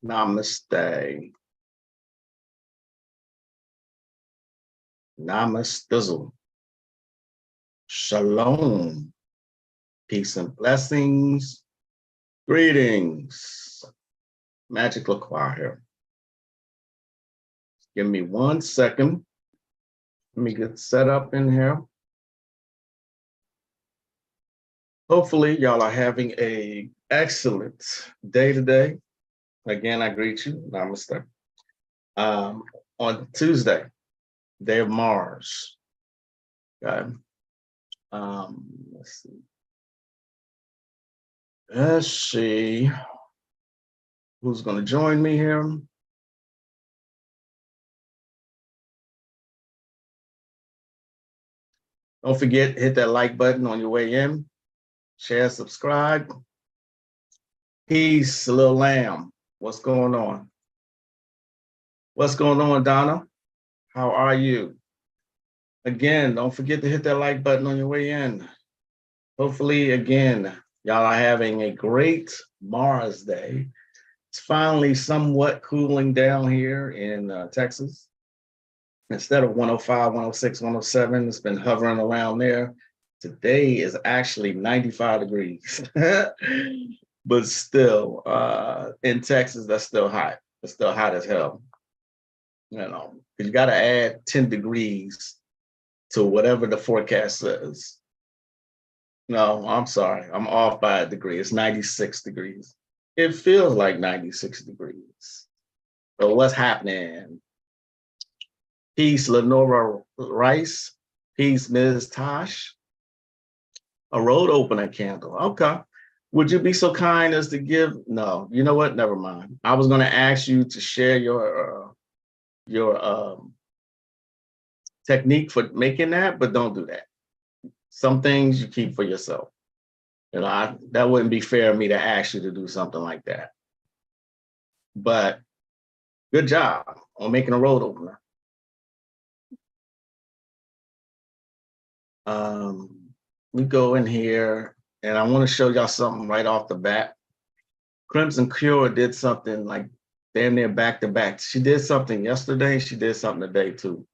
Namaste. Namastizzle. Shalom. Peace and blessings. Greetings. Magic LaCroix here. Give me 1 second. Let me get set up in here. Hopefully, y'all are having an excellent day today. Again, I greet you. Namaste. On Tuesday, day of Mars. Okay. Let's see. Let's see who's going to join me here. Don't forget, hit that like button on your way in. Share, subscribe. Peace, little lamb. What's going on? What's going on, Donna? How are you? Again, don't forget to hit that like button on your way in. Hopefully, again, y'all are having a great Mars Day. It's finally somewhat cooling down here in Texas. Instead of 105, 106, 107, it's been hovering around there. Today is actually 95 degrees. But still, in Texas, that's still hot. It's still hot as hell. You know, you got to add 10 degrees to whatever the forecast says. No, I'm sorry. I'm off by a degree. It's 96 degrees. It feels like 96 degrees. So what's happening? Peace, Lenora Rice. Peace, Ms. Tosh. A road opener candle. Okay. Would you be so kind as to give? No, you know what? Never mind. I was going to ask you to share your technique for making that, but don't do that. Some things you keep for yourself. You know, that wouldn't be fair of me to ask you to do something like that. But good job on making a road opener. We go in here, and I want to show y'all something right off the bat. Crimson Cure did something like damn near back to back. She did something yesterday. She did something today too.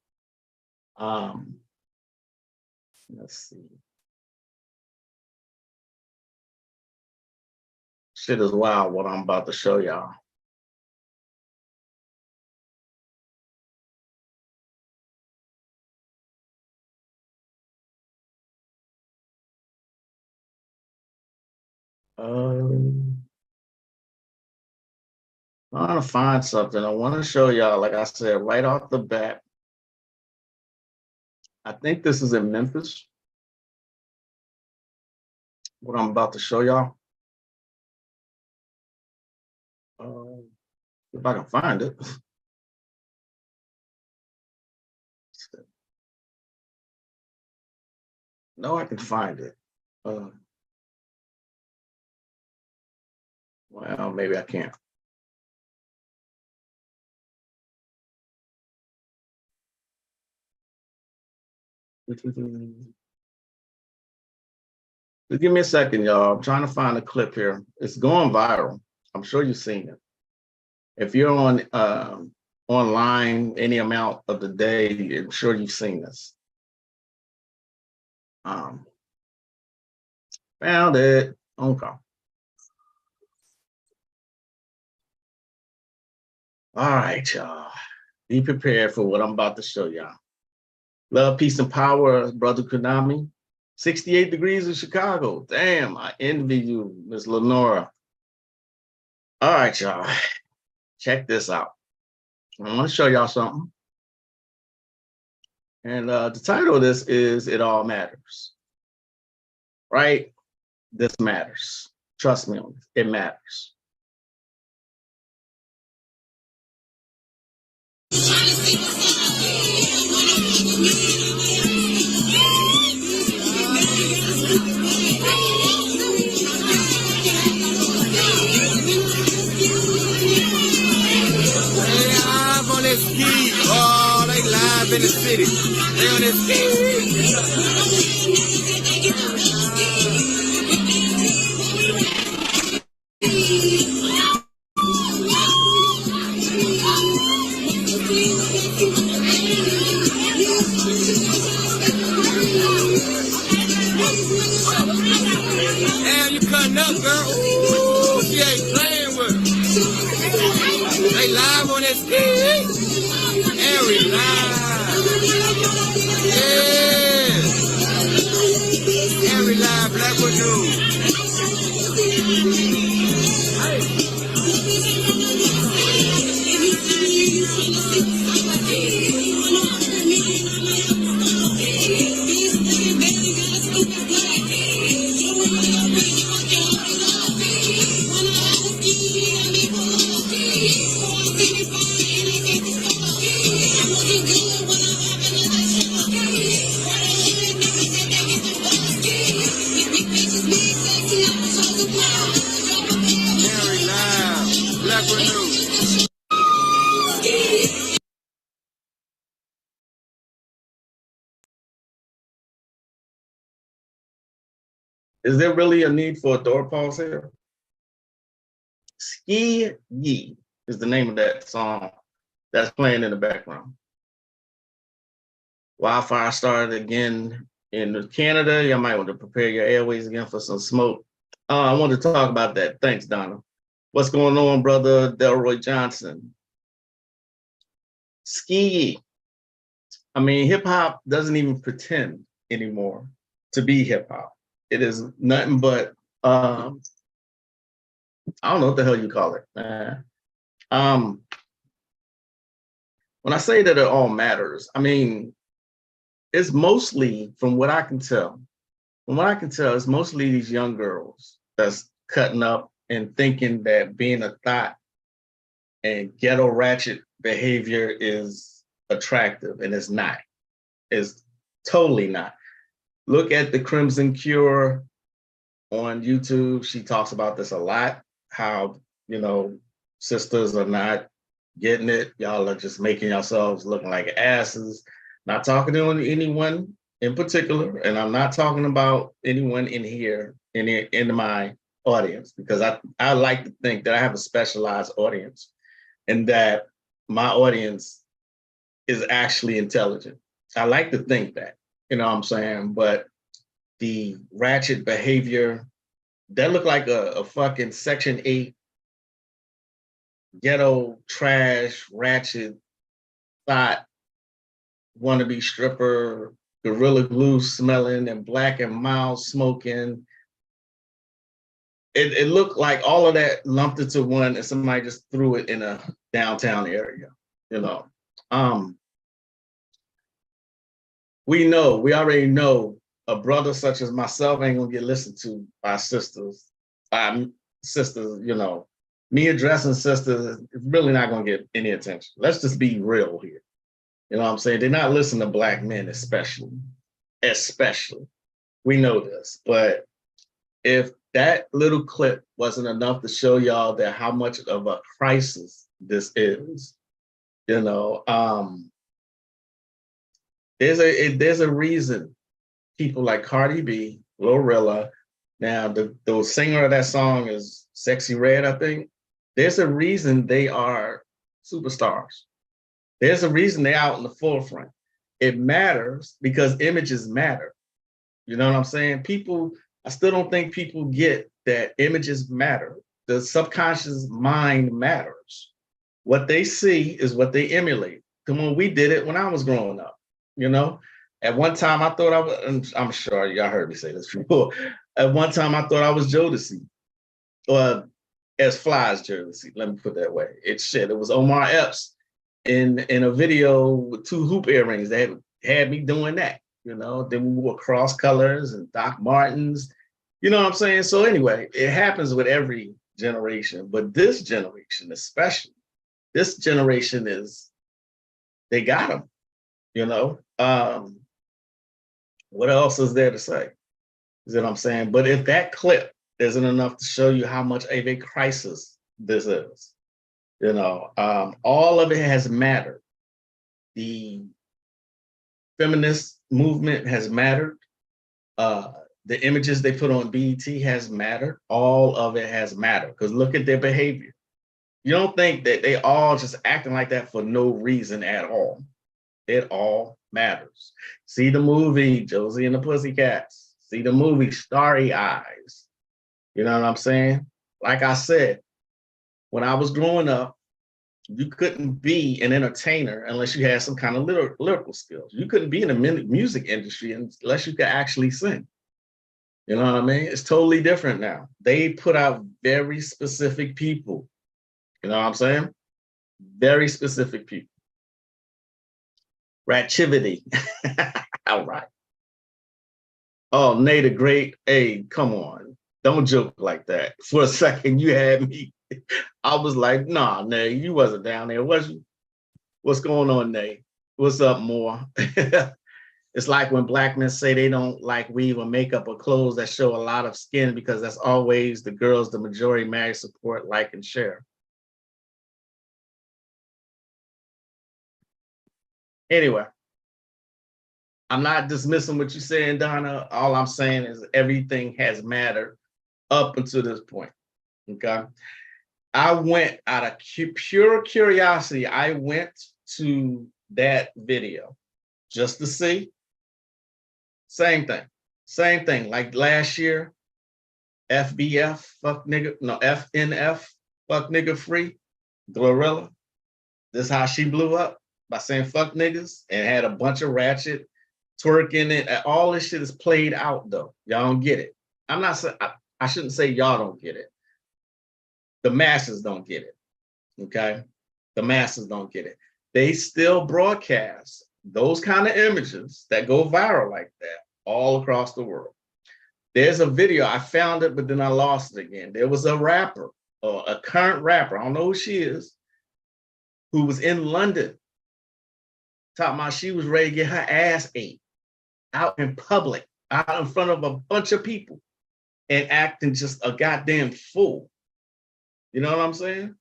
Let's see. Shit is wild what I'm about to show y'all. I'm trying to find something. I want to show y'all, like I said, right off the bat. I think this is in Memphis. What I'm about to show y'all. If I can find it. No, I can find it. Well, maybe I can't. Just give me a second, y'all. I'm trying to find a clip here. It's going viral. I'm sure you've seen it. If you're on online any amount of the day, I'm sure you've seen this. Found it. Okay. All right, y'all. Be prepared for what I'm about to show y'all. Love, peace, and power, brother Konami. 68 degrees in Chicago. Damn, I envy you, Miss Lenora. All right, y'all. Check this out. I want to show y'all something. And the title of this is It All Matters. Right? This matters. Trust me on this. It matters. Oh, they live in the city. They on this turn up, girl. Ooh, she ain't playing with them. They live on that TV. Every live. Yeah. Every live Blackwood News. Is there really a need for a door pause here? Ski Yee is the name of that song that's playing in the background. Wildfire started again in Canada. You might want to prepare your airways again for some smoke. I want to talk about that. Thanks, Donna. What's going on, brother Delroy Johnson? Ski Yee. I mean, hip hop doesn't even pretend anymore to be hip hop. It is nothing but I don't know what the hell you call it, man. When I say that it all matters, I mean, it's mostly, from what I can tell, it's mostly these young girls that's cutting up and thinking that being a thought and ghetto ratchet behavior is attractive, and it's not. It's totally not. Look at the Crimson Cure on YouTube. She talks about this a lot, how, you know, sisters are not getting it. Y'all are just making yourselves looking like asses. Not talking to anyone in particular, and I'm not talking about anyone in here, in my audience, because I like to think that I have a specialized audience and that my audience is actually intelligent. I like to think that, you know what I'm saying? But the ratchet behavior, that looked like a fucking Section 8 ghetto trash ratchet thought wannabe stripper, Gorilla Glue smelling and Black and Mild smoking. It looked like all of that lumped into one, and somebody just threw it in a downtown area, you know. We already know a brother such as myself ain't gonna get listened to by sisters. Sisters, you know, me addressing sisters is really not gonna get any attention. Let's just be real here. You know what I'm saying? They're not listening to Black men, especially. We know this. But if that little clip wasn't enough to show y'all that how much of a crisis this is, you know, there's a reason people like Cardi B, Glorilla, now the singer of that song is Sexy Red, I think. There's a reason they are superstars. There's a reason they're out in the forefront. It matters because images matter. You know what I'm saying? I still don't think people get that images matter. The subconscious mind matters. What they see is what they emulate. Come on, we did it when I was growing up, you know? At one time I thought I was, I'm sure y'all heard me say this before. At one time I thought I was Jodeci, or as fly as Jodeci, let me put it that way. It was Omar Epps in a video with 2 hoop earrings that had me doing that, you know. Then we wore cross colors and Doc Martens, you know what I'm saying? So anyway, it happens with every generation, but this generation especially, this generation they got them, you know. What else is there to say? Is what I'm saying? But if that clip isn't enough to show you how much of a crisis this is, you know, all of it has mattered. The feminist movement has mattered. The images they put on BET has mattered. All of it has mattered, because look at their behavior. You don't think that they all just acting like that for no reason at all. It all matters. See the movie Josie and the Pussycats. See the movie Starry Eyes. You know what I'm saying? Like I said, when I was growing up, you couldn't be an entertainer unless you had some kind of lyrical skills. You couldn't be in the music industry unless you could actually sing. You know what I mean? It's totally different now. They put out very specific people. You know what I'm saying? Very specific people. Ratchivity. All right. Oh, Nate, the great. Hey, come on. Don't joke like that. For a second, you had me. I was like, nah, Nate, you wasn't down there, was you? What's going on, Nate? What's up, more? It's like when black men say they don't like weave or makeup or clothes that show a lot of skin because that's always the girls the majority marry, support, like, and share. Anyway, I'm not dismissing what you're saying, Donna. All I'm saying is everything has mattered up until this point. Okay. I went out of pure curiosity. I went to that video just to see. Same thing. Like last year, FBF, fuck nigga, no, FNF, fuck nigga free, Glorilla. This is how she blew up by saying fuck niggas and had a bunch of ratchet twerking it. All this shit is played out though. Y'all don't get it. I'm not saying, I shouldn't say y'all don't get it. The masses don't get it. Okay. The masses don't get it. They still broadcast those kind of images that go viral like that all across the world. There's a video, I found it, but then I lost it again. There was a rapper, or a current rapper, I don't know who she is, who was in London, talking about she was ready to get her ass ate out in public, out in front of a bunch of people, and acting just a goddamn fool. You know what I'm saying?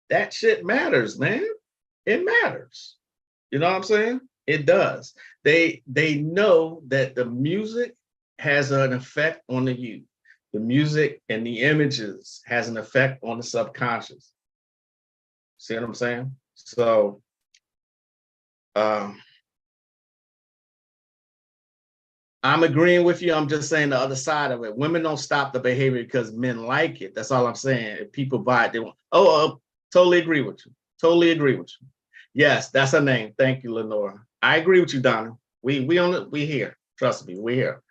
That shit matters, man. It matters. You know what I'm saying? It does. They know that the music has an effect on the youth. The music and the images has an effect on the subconscious. See what I'm saying? So I'm agreeing with you. I'm just saying the other side of it. Women don't stop the behavior because men like it. That's all I'm saying. If people buy it, they want. Totally agree with you. Totally agree with you. Yes, that's her name. Thank you, Lenora. I agree with you, Donna. We here. Trust me, we here.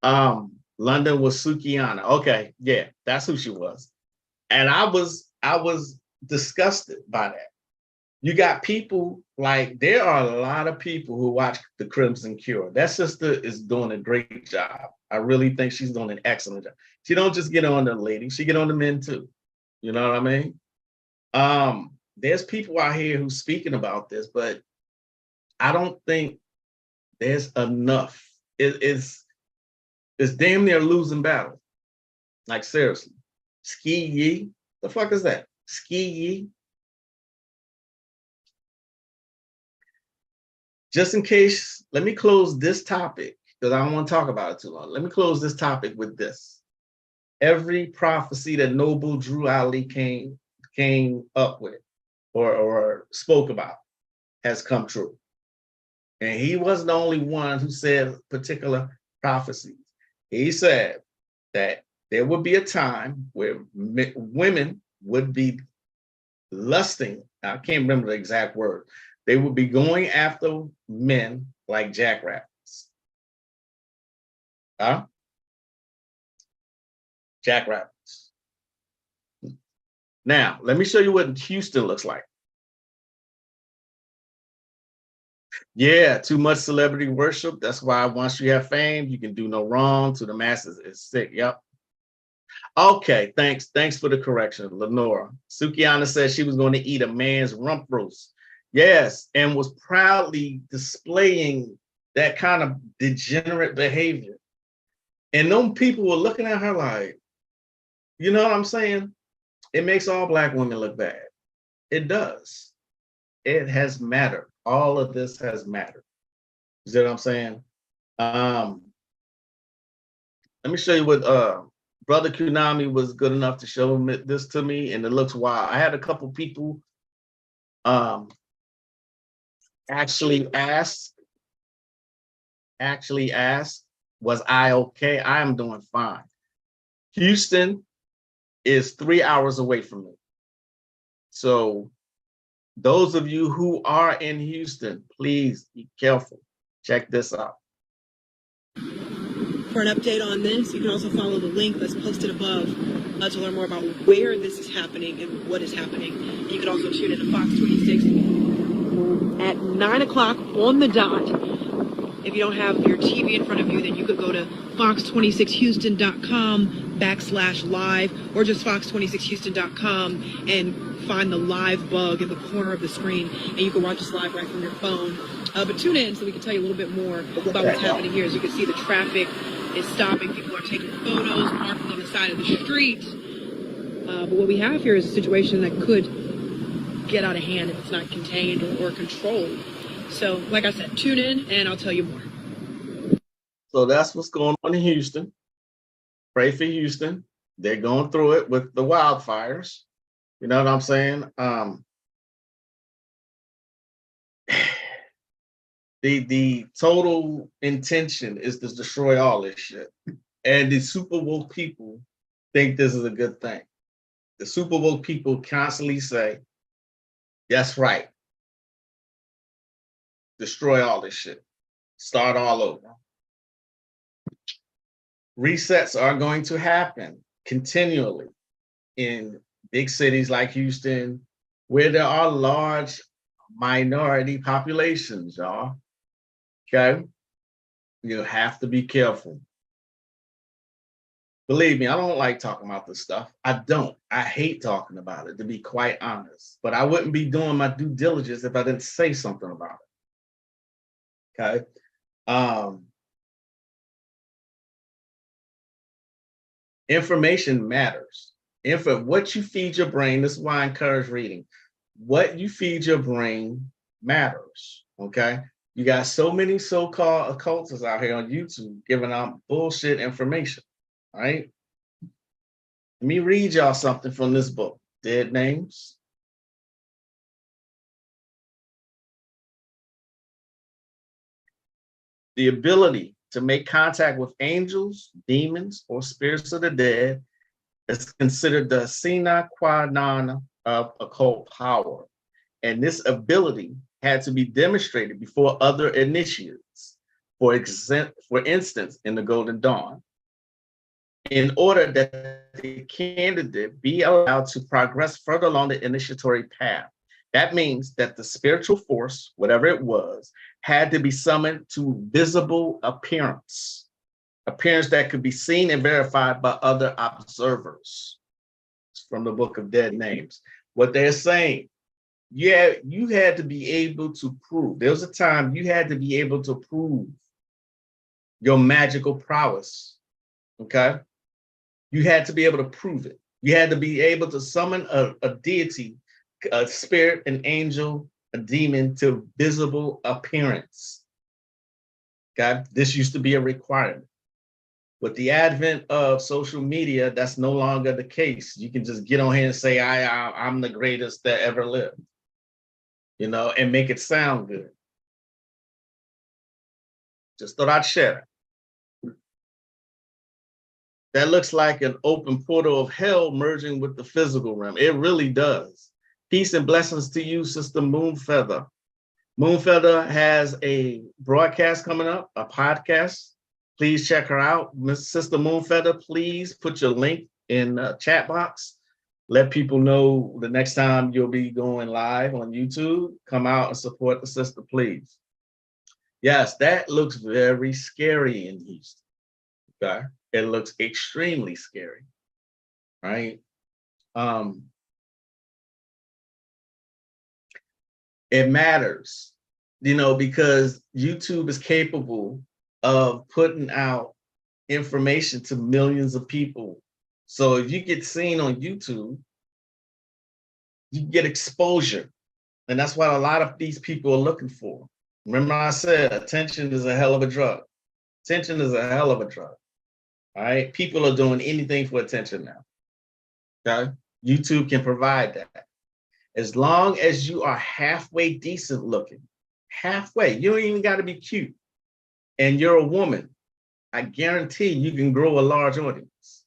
London was Sukiana. Okay, yeah, that's who she was. And I was disgusted by that. You got people like, there are a lot of people who watch the Crimson Cure. That sister is doing a great job. I really think she's doing an excellent job. She don't just get on the ladies, she get on the men too. You know what I mean? There's people out here who's speaking about this, but I don't think there's enough. It's damn near losing battle. Like seriously. Ski Yee? The fuck is that? Ski Yee? Just in case, let me close this topic because I don't want to talk about it too long. Let me close this topic with this. Every prophecy that Noble Drew Ali came up with or spoke about has come true. And he wasn't the only one who said particular prophecies. He said that there would be a time where women would be lusting. I can't remember the exact word. They would be going after men like jackrabbits. Huh? Jackrabbits. Now, let me show you what Houston looks like. Yeah, too much celebrity worship. That's why once you have fame, you can do no wrong to the masses. It's sick. Yep. Okay, thanks. Thanks for the correction, Lenora. Sukiana said she was going to eat a man's rump roast. Yes, and was proudly displaying that kind of degenerate behavior. And them people were looking at her like, you know what I'm saying? It makes all Black women look bad. It does. It has mattered. All of this has mattered. You see what I'm saying? Let me show you what Brother Kunami was good enough to show this to me, and it looks wild. I had a couple people actually ask, was I okay? I am doing fine. Houston, is 3 hours away from me. So those of you who are in Houston, please be careful. Check this out. For an update on this, you can also follow the link that's posted above to learn more about where this is happening and what is happening. You can also tune in to Fox 26 at 9 o'clock on the dot. If you don't have your TV in front of you, then you could go to fox26houston.com/live or just fox26houston.com and find the live bug in the corner of the screen, and you can watch us live right from your phone. But tune in so we can tell you a little bit more about what's happening here. As you can see, the traffic is stopping. People are taking photos, parking on the side of the street. But what we have here is a situation that could get out of hand if it's not contained or controlled. So, like I said, tune in and I'll tell you more. So that's what's going on in Houston. Pray for Houston. They're going through it with the wildfires. You know what I'm saying? The total intention is to destroy all this shit. And the super woke people think this is a good thing. The super woke people constantly say, that's right. Destroy all this shit. Start all over. Resets are going to happen continually in big cities like Houston, where there are large minority populations, y'all. Okay? You have to be careful. Believe me, I don't like talking about this stuff. I don't. I hate talking about it, to be quite honest. But I wouldn't be doing my due diligence if I didn't say something about it. Okay? Information matters. What you feed your brain, this is why I encourage reading. What you feed your brain matters, okay? You got so many so-called occultists out here on YouTube giving out bullshit information, all right? Let me read y'all something from this book, Dead Names. The ability to make contact with angels, demons, or spirits of the dead is considered the sine qua non of occult power. And this ability had to be demonstrated before other initiates, for instance, in the Golden Dawn, in order that the candidate be allowed to progress further along the initiatory path. That means that the spiritual force, whatever it was, had to be summoned to visible appearance that could be seen and verified by other observers. It's from the Book of Dead Names. What they're saying, yeah, you had to be able to prove. There was a time you had to be able to prove your magical prowess, okay? You had to be able to prove it. You had to be able to summon a deity, a spirit, an angel, a demon to visible appearance. Okay, this used to be a requirement. With the advent of social media, that's no longer the case. You can just get on here and say, I'm the greatest that ever lived, you know, and make it sound good. Just thought I'd share it. That looks like an open portal of hell merging with the physical realm. It really does. Peace and blessings to you, Sister Moonfeather. Moonfeather has a broadcast coming up, a podcast. Please check her out. Miss Sister Moonfeather, please put your link in the chat box. Let people know the next time you'll be going live on YouTube. Come out and support the sister, please. Yes, that looks very scary in Houston. Okay, it looks extremely scary, right? It matters, you know, because YouTube is capable of putting out information to millions of people. So if you get seen on YouTube, you get exposure. And that's what a lot of these people are looking for. Remember I said, attention is a hell of a drug. Attention is a hell of a drug. All right. People are doing anything for attention now. Okay. YouTube can provide that. As long as you are halfway decent looking, halfway, you don't even got to be cute, and you're a woman, I guarantee you can grow a large audience.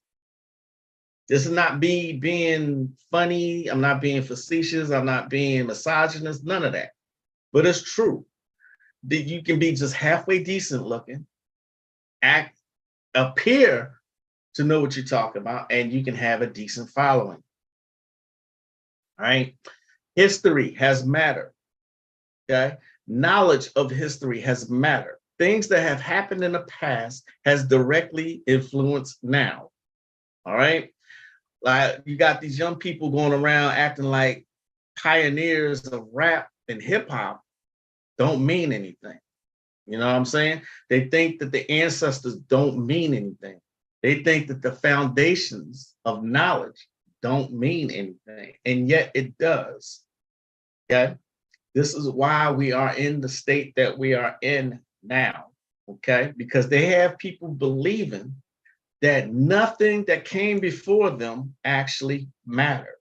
This is not me being funny. I'm not being facetious. I'm not being misogynist, none of that. But it's true that you can be just halfway decent looking, appear to know what you're talking about, and you can have a decent following. All right. History has mattered. Okay. Knowledge of history has mattered. Things that have happened in the past has directly influenced now. All right. Like you got these young people going around acting like pioneers of rap and hip hop don't mean anything. You know what I'm saying? They think that the ancestors don't mean anything. They think that the foundations of knowledge don't mean anything, and yet it does. Okay. This is why we are in the state that we are in now. Okay. Because they have people believing that nothing that came before them actually mattered.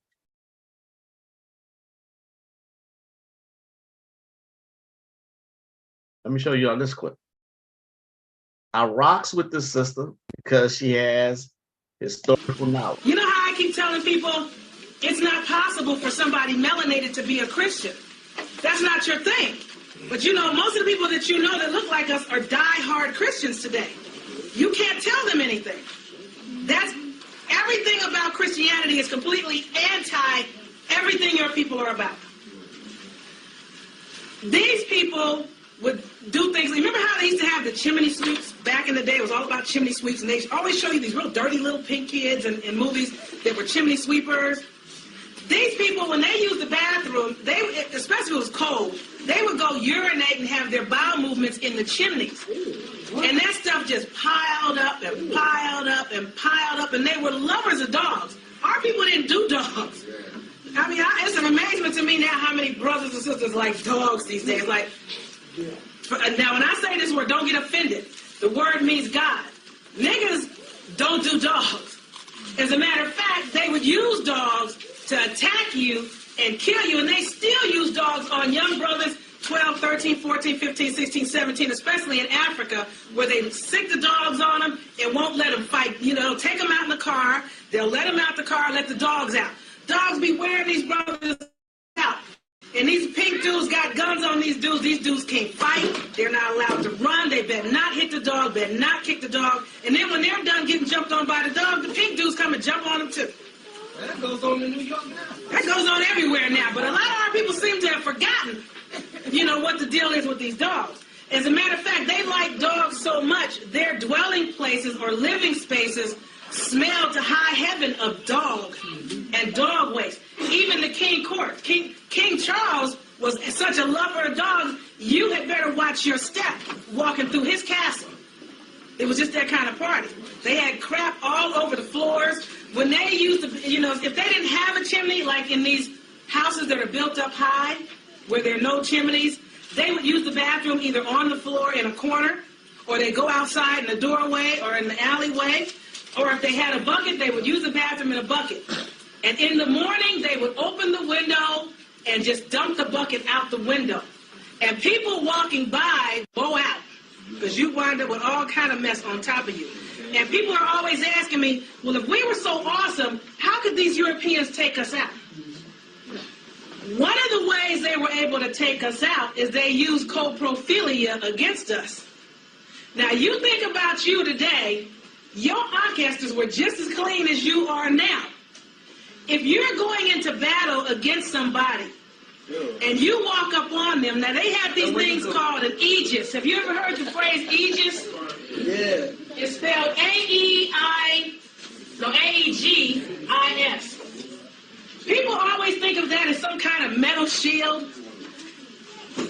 Let me show you on this clip. I rocks with this sister because she has historical knowledge. You know how I keep telling people it's not possible for somebody melanated to be a Christian? That's not your thing. But you know, most of the people that you know that look like us are die-hard Christians today. You can't tell them anything. That's everything about Christianity is completely anti everything your people are about. These people would do things. Remember how they used to have the chimney sweeps back in the day? It was all about chimney sweeps, and they always show you these real dirty little pink kids in movies that were chimney sweepers. These people, when they used the bathroom, especially if it was cold, they would go urinate and have their bowel movements in the chimneys. And that stuff just piled up and piled up and piled up, and they were lovers of dogs. Our people didn't do dogs. I mean, it's an amazement to me now how many brothers and sisters like dogs these days. Like, now when I say this word, don't get offended. The word means God. Niggas don't do dogs. As a matter of fact, they would use dogs to attack you and kill you, and they still use dogs on young brothers 12, 13, 14, 15, 16, 17, especially in Africa, where they sick the dogs on them and won't let them fight. You know, they'll take them out in the car, they'll let them out the car, let the dogs out. Dogs be wearing these brothers out. And these pink dudes got guns on these dudes. These dudes can't fight. They're not allowed to run. They better not hit the dog, better not kick the dog. And then when they're done getting jumped on by the dog, the pink dudes come and jump on them too. That goes on in New York now. That goes on everywhere now. But a lot of our people seem to have forgotten, you know, what the deal is with these dogs. As a matter of fact, they like dogs so much, their dwelling places or living spaces smell to high heaven of dog and dog waste. Even the king court, King Charles was such a lover of dogs, you had better watch your step walking through his castle. It was just that kind of party. They had crap all over the floors. When they used to, you know, if they didn't have a chimney, like in these houses that are built up high, where there are no chimneys, they would use the bathroom either on the floor in a corner, or they go outside in the doorway or in the alleyway, or if they had a bucket, they would use the bathroom in a bucket. And in the morning, they would open the window and just dump the bucket out the window. And people walking by go out, because you wind up with all kind of mess on top of you. And people are always asking me, well, if we were so awesome, how could these Europeans take us out? One of the ways they were able to take us out is they used coprophilia against us. Now, you think about you today, your ancestors were just as clean as you are now. If you're going into battle against somebody and you walk up on them, now they have these things called an aegis. Have you ever heard the phrase aegis? Yeah. It's spelled A-E-G-I-S. People always think of that as some kind of metal shield.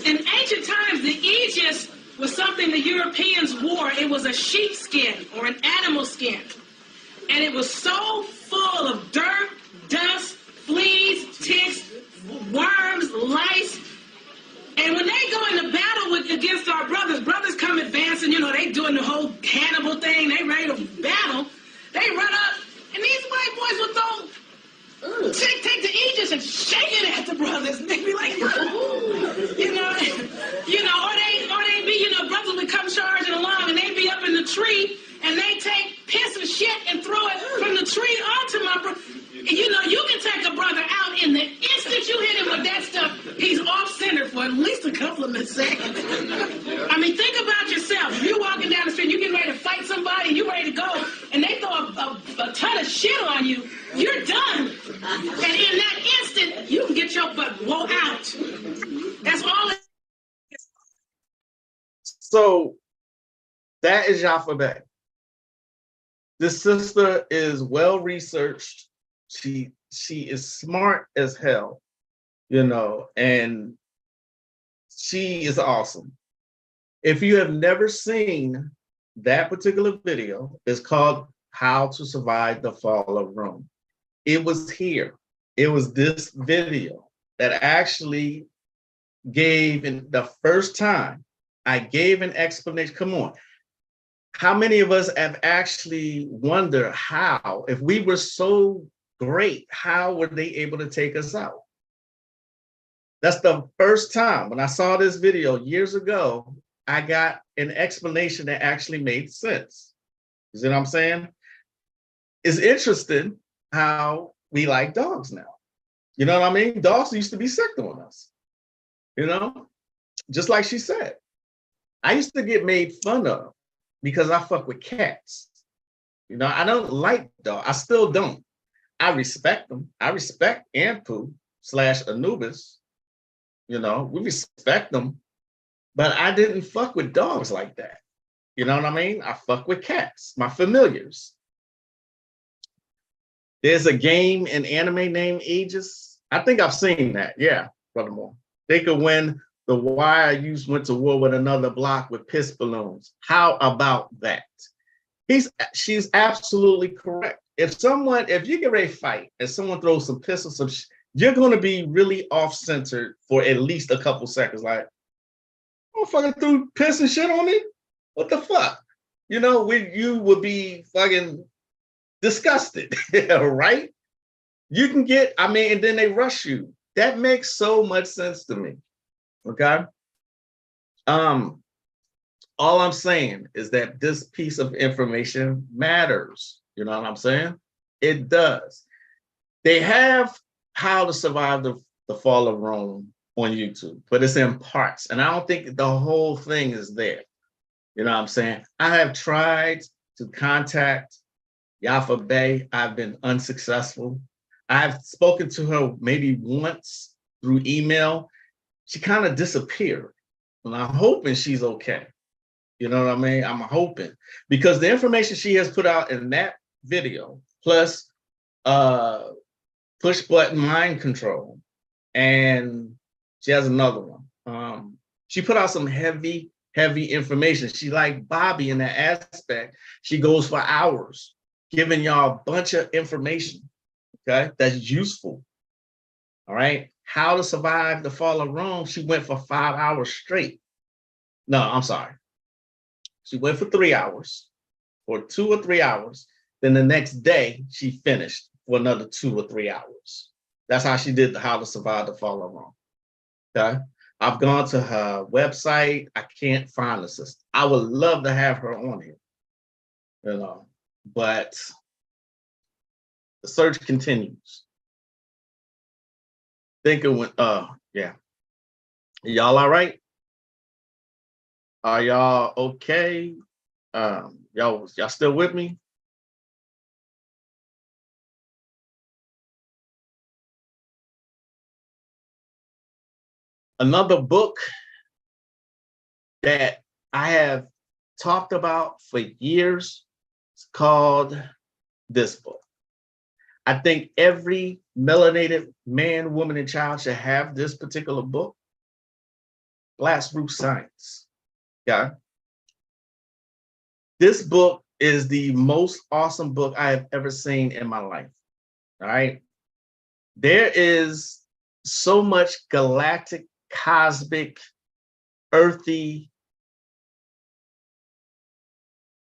In ancient times, the aegis was something the Europeans wore. It was a sheep skin or an animal skin. And it was so full of dirt, dust, fleas, ticks, worms, lice. And when they go into battle against our brothers come advancing, you know, they doing the whole Hannibal thing, they ready to battle. They run up, and these white boys would throw, take the aegis and shake it at the brothers. And they'd be like, you know, or they be, you know, brothers would come charging along, and they'd be up in the tree, and they take piss and shit and throw it from the tree onto my brother. You know, you can take a brother out in the instant you hit him with that stuff, he's off center for at least a couple of seconds. I mean, think about yourself. You're walking down the street, you're getting ready to fight somebody, and you're ready to go, and they throw a ton of shit on you, you're done. And in that instant, you can get your butt blow out. That's all it is. So that is Yafa Bay. This sister is well researched. She is smart as hell, you know, and she is awesome. If you have never seen that particular video, it's called How to Survive the Fall of Rome. It was here. It was this video that actually gave, in the first time I gave an explanation. Come on. How many of us have actually wondered how, if we were so great, how were they able to take us out? That's the first time when I saw this video years ago, I got an explanation that actually made sense. You see what I'm saying? It's interesting how we like dogs now. You know what I mean? Dogs used to be sick on us, you know? Just like she said. I used to get made fun of because I fuck with cats. You know, I don't like dogs. I still don't. I respect them. I respect Anpu / Anubis. You know, we respect them. But I didn't fuck with dogs like that. You know what I mean? I fuck with cats, my familiars. There's a game in anime named Aegis. I think I've seen that. Yeah, Brother Moore. They could win the why you went to war with another block with piss balloons. How about that? She's absolutely correct. If you get ready to fight and someone throws some piss or some you're going to be really off-centered for at least a couple seconds. Like, oh, fucking threw piss and shit on me? What the fuck? You know, you would be fucking disgusted, right? You can get, and then they rush you. That makes so much sense to me. Okay. All I'm saying is that this piece of information matters. You know what I'm saying? It does. They have How to Survive the Fall of Rome on YouTube, but it's in parts. And I don't think the whole thing is there. You know what I'm saying? I have tried to contact Yafa Bay. I've been unsuccessful. I've spoken to her maybe once through email. She kind of disappeared. And I'm hoping she's okay. You know what I mean? I'm hoping. Because the information she has put out in that video, plus push button mind control, and she has another one. She put out some heavy information. She like Bobby in that aspect. She goes for hours, giving y'all a bunch of information, okay, that's useful. All right. How to Survive the Fall of Rome. She went for 5 hours straight. No, I'm sorry. She went for 3 hours, or 2 or 3 hours. Then the next day she finished for another 2 or 3 hours. That's how she did the How to Survive the Fall of Rome. Okay. I've gone to her website. I can't find the sister. I would love to have her on here, you know, but the search continues. Yeah. Y'all all right? Are y'all okay? Y'all still with me? Another book that I have talked about for years is called this book. I think every melanated man, woman, and child should have this particular book, Glassroof Science. Yeah. This book is the most awesome book I have ever seen in my life. All right. There is so much galactic, cosmic, earthy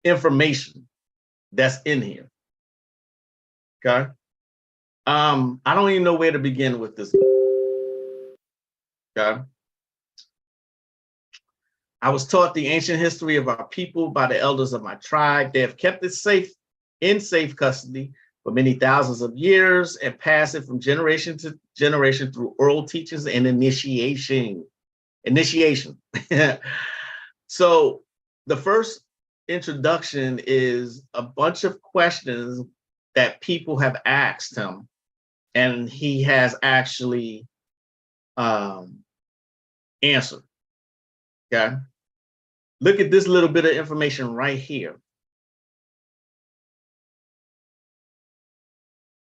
information that's in here. Okay. I don't even know where to begin with this. Okay. I was taught the ancient history of our people by the elders of my tribe. They have kept it safe, in safe custody for many thousands of years and pass it from generation to generation through oral teachings and initiation. So the first introduction is a bunch of questions that people have asked him, and he has actually answered. Okay. Look at this little bit of information right here.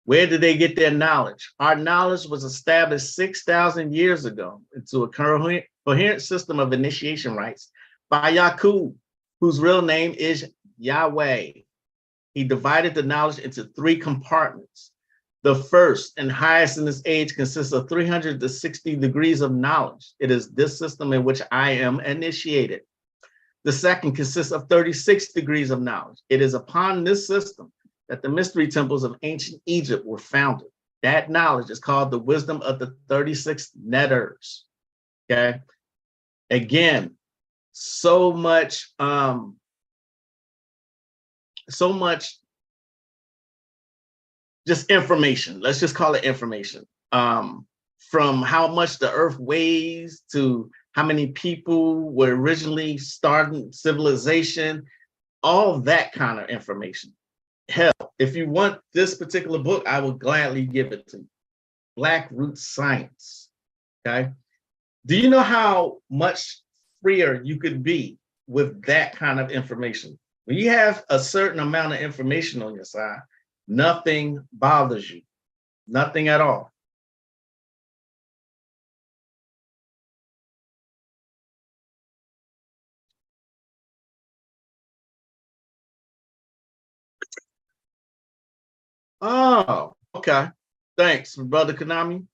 Where did they get their knowledge? Our knowledge was established 6,000 years ago into a coherent system of initiation rites by Yakub, whose real name is Yahweh. He divided the knowledge into 3 compartments. The first and highest in this age consists of 360 degrees of knowledge. It is this system in which I am initiated. The second consists of 36 degrees of knowledge. It is upon this system that the mystery temples of ancient Egypt were founded. That knowledge is called the wisdom of the 36 netters. Okay. Again, so much just information. Let's just call it information. From how much the earth weighs to how many people were originally starting civilization, all that kind of information. Hell, if you want this particular book, I will gladly give it to you. Black Root Science. Okay. Do you know how much freer you could be with that kind of information? When you have a certain amount of information on your side, nothing bothers you, nothing at all. Oh, okay. Thanks, Brother Konami.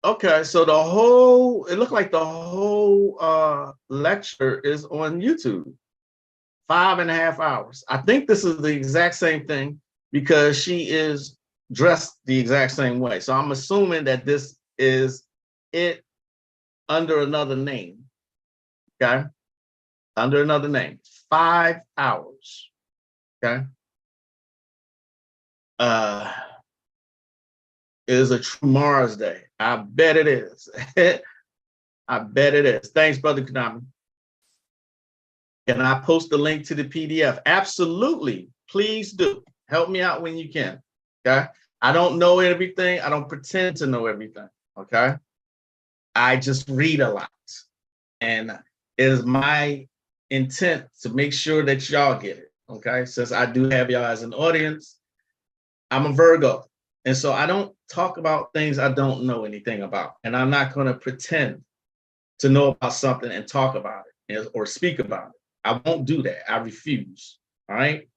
Okay, so it looked like the whole lecture is on YouTube. 5.5 hours. I think this is the exact same thing because she is dressed the exact same way. So I'm assuming that this is it under another name. Okay. Under another name. 5 hours. Okay. It is a true Mars Day. I bet it is. I bet it is. Thanks, Brother Konami. Can I post the link to the PDF? Absolutely. Please do. Help me out when you can. Okay. I don't know everything. I don't pretend to know everything. Okay. I just read a lot. And it is my intent to make sure that y'all get it. Okay. Since I do have y'all as an audience, I'm a Virgo. And so I don't talk about things I don't know anything about. And I'm not going to pretend to know about something and talk about it or speak about it. I won't do that. I refuse. All right.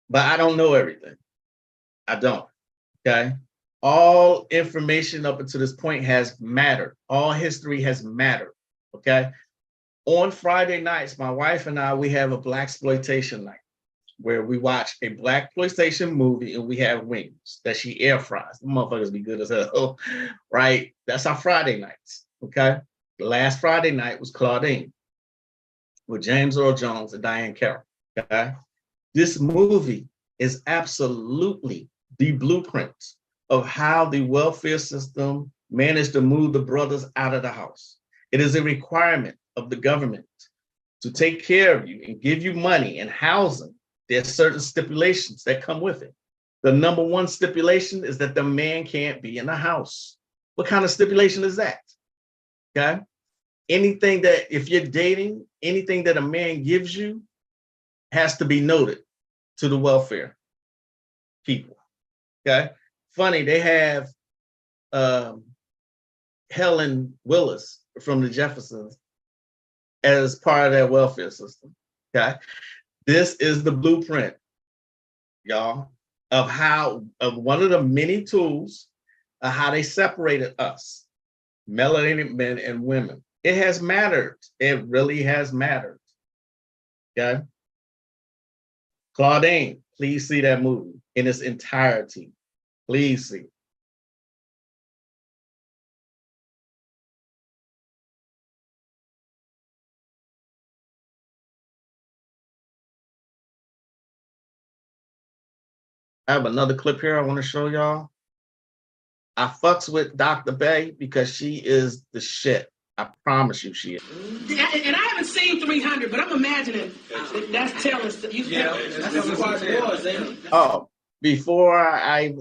But I don't know everything. I don't. Okay. All information up until this point has mattered. All history has mattered. Okay. On Friday nights, my wife and I, we have a blaxploitation night where we watch a blaxploitation movie and we have wings that she air fries. The motherfuckers be good as hell, right? That's our Friday nights. Okay. The last Friday night was Claudine with James Earl Jones and Diane Carroll. Okay. This movie is absolutely the blueprint of how the welfare system managed to move the brothers out of the house. It is a requirement of the government to take care of you and give you money and housing. There's certain stipulations that come with it. The number one stipulation is that the man can't be in the house. What kind of stipulation is that? Okay. Anything that, if you're dating, anything that a man gives you has to be noted to the welfare people. Okay. Funny, they have Helen Willis from the Jeffersons as part of their welfare system. Okay. This is the blueprint, y'all, of one of the many tools of how they separated us, melanated men and women. It has mattered. It really has mattered. Okay. Claudine, please see that movie in its entirety. Please see. I have another clip here I want to show y'all. I fucks with Dr. Bay because she is the shit. I promise you she is. And I haven't seen 300, but I'm imagining that's telling. That's part of yours, ain't it? Oh, before I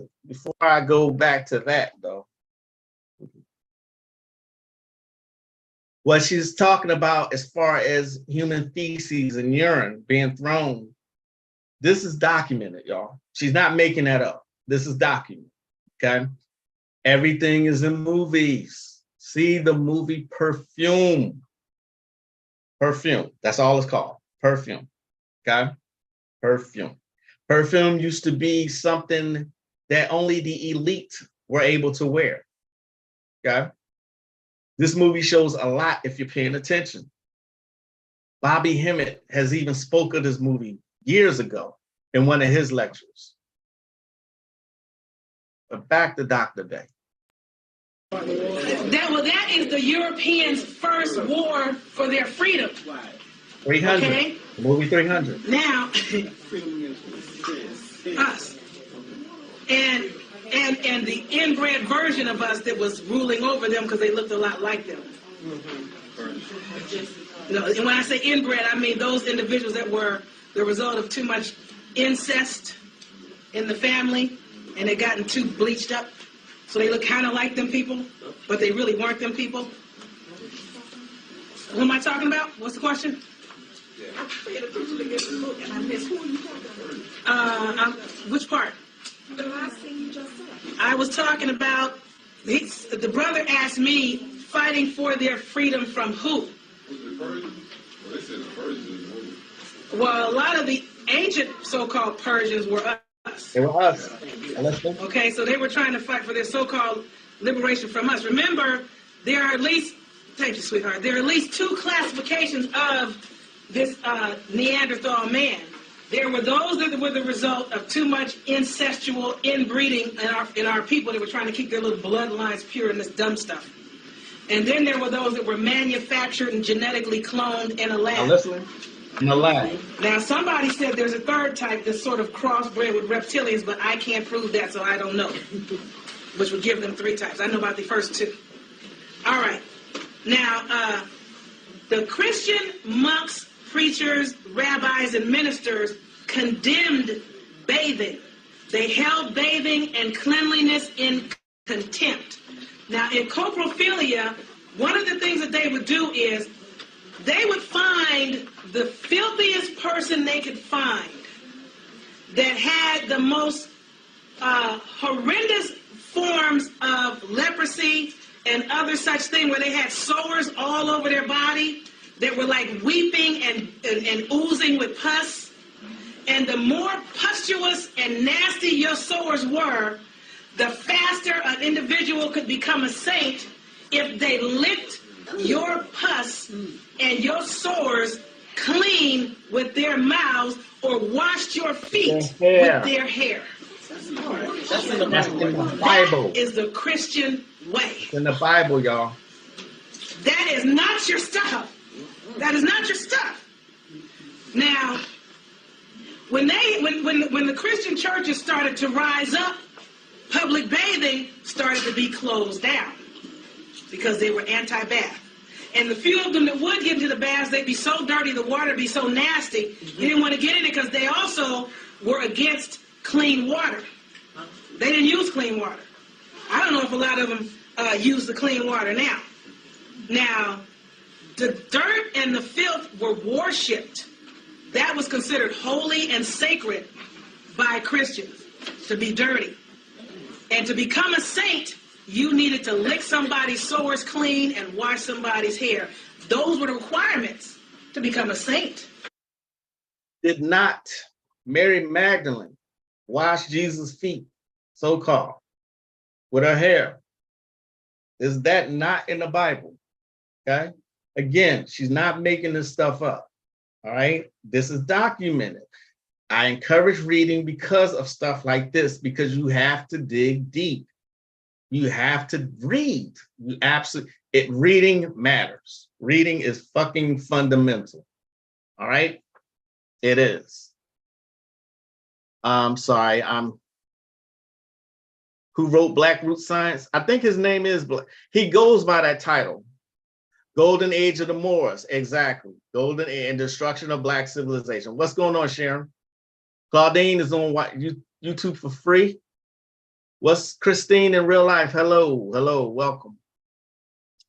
go back to that though, what she's talking about as far as human feces and urine being thrown, this is documented, y'all. She's not making that up. This is documented, okay? Everything is in movies. See the movie Perfume. Perfume, that's all it's called, Perfume, okay? Perfume. Perfume used to be something that only the elite were able to wear, okay? This movie shows a lot if you're paying attention. Bobby Hemmett has even spoke of this movie years ago in one of his lectures. But back to Dr. Bay. That is the Europeans' first war for their freedom. 300. Okay? Movie 300. Now, us. And the inbred version of us that was ruling over them because they looked a lot like them. No, and when I say inbred, I mean those individuals that were the result of too much incest in the family and they gotten too bleached up. So they look kind of like them people, but they really weren't them people. Who am I talking about? What's the question? I paid attention to the book and I missed who you talking about. Which part? The last thing you just said. I was talking about, the brother asked me, fighting for their freedom from who? Was it Persian? Well, they said the Persians. Well, a lot of the ancient so-called Persians were us. They were us. Okay, so they were trying to fight for their so-called liberation from us. Remember, there are at least, thank you, sweetheart, there are at least two classifications of this Neanderthal man. There were those that were the result of too much incestual inbreeding in our people that were trying to keep their little bloodlines pure in this dumb stuff. And then there were those that were manufactured and genetically cloned in a lab. Now listen, in the lab. Now somebody said there's a third type that's sort of crossbred with reptilians, but I can't prove that, so I don't know. Which would give them three types. I know about the first two. All right. Now, the Christian monks, preachers, rabbis, and ministers condemned bathing. They held bathing and cleanliness in contempt. Now, in coprophilia, one of the things that they would do is they would find the filthiest person they could find that had the most horrendous forms of leprosy and other such thing where they had sores all over their body that were like weeping and oozing with pus. And the more pustulous and nasty your sores were, the faster an individual could become a saint if they licked your pus and your sores clean with their mouths or washed your feet with their hair. That's in the Bible. That is the Christian way. It's in the Bible, y'all. That is not your stuff. That is not your stuff. Now, when the Christian churches started to rise up, public bathing started to be closed down because they were anti-bath. And the few of them that would get into the baths, they'd be so dirty, the water would be so nasty, you didn't want to get in it because they also were against clean water. They didn't use clean water. I don't know if a lot of them use the clean water now. Now, the dirt and the filth were worshipped. That was considered holy and sacred by Christians, to be dirty. And to become a saint, you needed to lick somebody's sores clean and wash somebody's hair. Those were the requirements to become a saint. Did not Mary Magdalene wash Jesus' feet, so-called, with her hair? Is that not in the Bible? Okay? Again, she's not making this stuff up. All right? This is documented. I encourage reading because of stuff like this, because you have to dig deep. You have to read. You absolutely, reading matters. Reading is fucking fundamental. All right? It is. I'm sorry, I'm who wrote Black Root Science. I think his name is, he goes by that title. Golden Age of the Moors, exactly. Golden Age and Destruction of Black Civilization. What's going on, Sharon? Claudine is on YouTube for free. What's Christine in real life? Hello, welcome.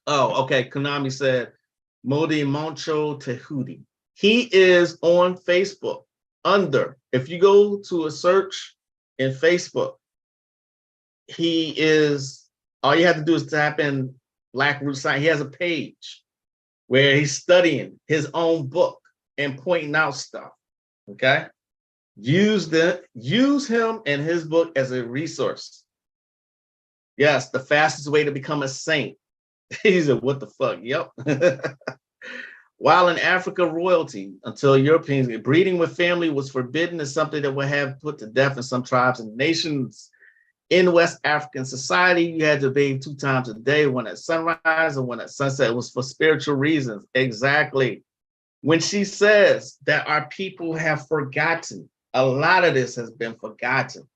Oh, okay, Konami said, Modi Moncho Tehuti. He is on Facebook under, if you go to a search in Facebook, he is, all you have to do is tap in Black Root Science. He has a page where he's studying his own book and pointing out stuff, okay? Use him and his book as a resource. Yes, the fastest way to become a saint. He said, what the fuck? Yep. While in Africa, royalty, until Europeans, breeding with family was forbidden as something that would have put to death in some tribes and nations. In West African society, you had to bathe 2 times a day, one at sunrise and one at sunset. It was for spiritual reasons. Exactly. When she says that our people have forgotten, a lot of this has been forgotten.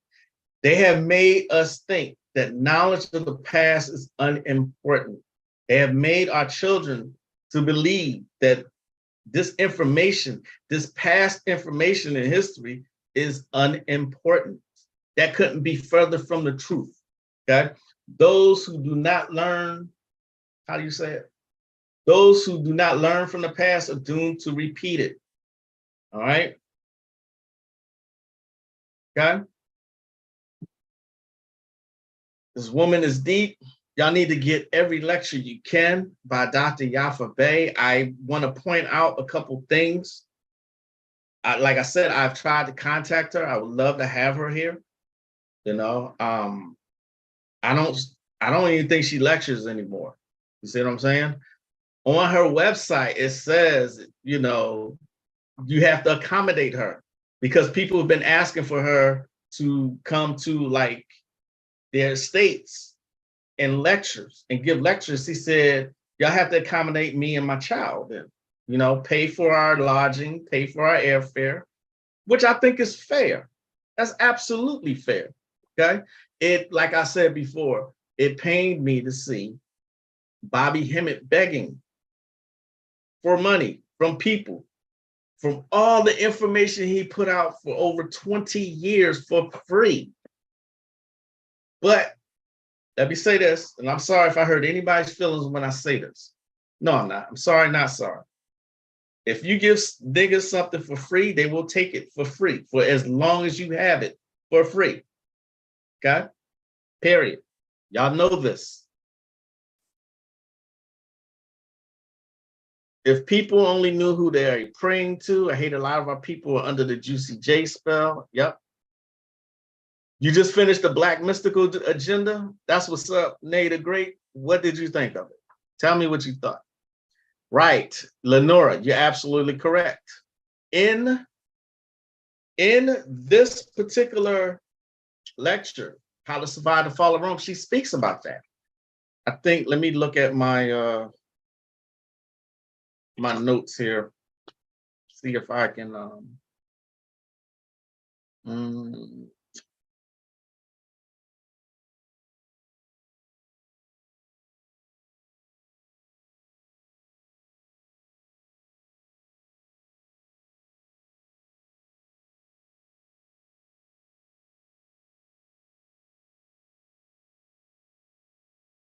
They have made us think that knowledge of the past is unimportant. They have made our children to believe that this information, this past information in history is unimportant. That couldn't be further from the truth, okay? Those who do not learn, how do you say it? Those who do not learn from the past are doomed to repeat it, all right? Okay? This woman is deep. Y'all need to get every lecture you can by Dr. Yafa Bey. I want to point out a couple things. Like I said, I've tried to contact her. I would love to have her here. You know, I don't even think she lectures anymore. You see what I'm saying? On her website, it says, you know, you have to accommodate her because people have been asking for her to come to like their states and lectures and give lectures. He said, y'all have to accommodate me and my child and, you know, pay for our lodging, pay for our airfare, which I think is fair. That's absolutely fair. Okay. It, like I said before, it pained me to see Bobby Hemmett begging for money from people, from all the information he put out for over 20 years for free. But let me say this, and I'm sorry if I hurt anybody's feelings when I say this. No, I'm not. I'm sorry, not sorry. If you give niggas something for free, they will take it for free for as long as you have it for free. Okay? Period. Y'all know this. If people only knew who they are praying to, I hate a lot of our people are under the Juicy J spell. Yep. You just finished the Black Mystical Agenda. That's what's up, Nay the Great. What did you think of it? Tell me what you thought. Right, Lenora, you're absolutely correct. In this particular lecture, How to Survive the Fall of Rome, she speaks about that. I think, let me look at my my notes here, see if I can